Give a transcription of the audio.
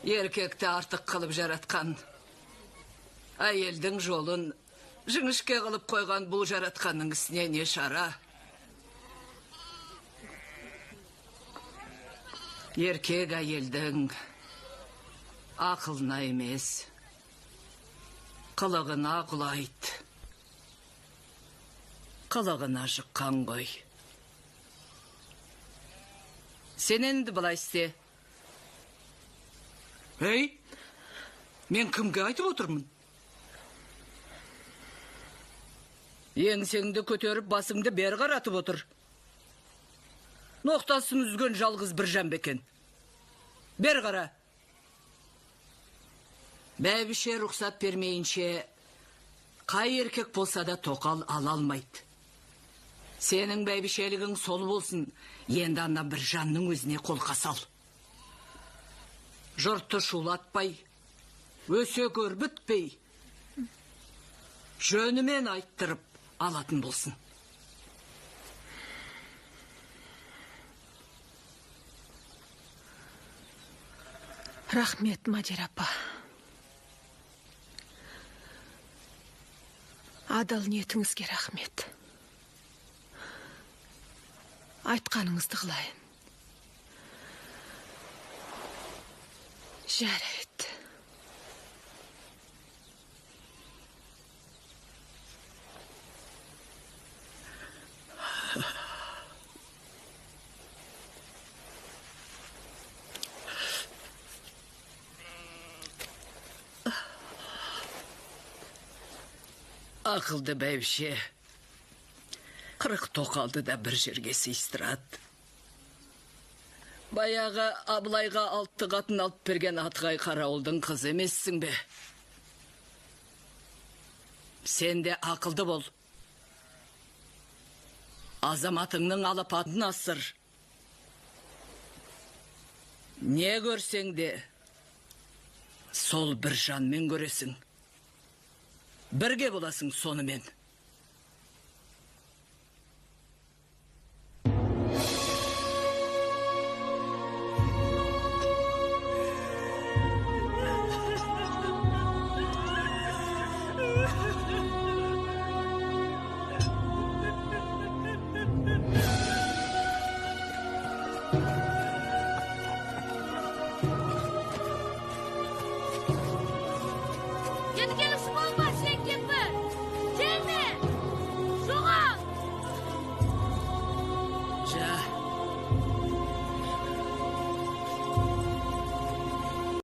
Erkekte artık kılıp jaratkan. Ayelдің жолын жіңішке қылып қойған бұл жаратқанның ісіне не шара? Еркек әйелдің ақылына емес, қылығына құлайды. Қылығына жыққан ғой. Сен енді былай істе. Ей, мен кімге айтып отырмын? Еңсеңді көтеріп, басыңды бер қаратып отыр. Ноқтасын үзген жалғыз бір жан бекен. Бер қара. Бәйбіше рұқсат бермейінше, қай еркек болса да тоқал ала алмайды. Сенің бәйбішелігің сол болсын, енді анда бір жанның өзіне қолқа сал. Жұртты шулатпай, өсе көрбітпей, жөнімен айттырып алатын болсын. Рахмет, Мадир апа. Адал ниетіңізге рахмет. Айтқаныңызды қылайын. Жарайды. Ақылды бәйбіше, 40 тоқалды да бір жерге сыйыстырады. Баяғы Абылайға 6 қатын алып берген Атығай Қарауылдың қызы емессің бе? Сен де ақылды бол. Азаматыңның алапатын асыр. Не көрсең де, сол бір жанмен көресің. Бірге боласың сонымен.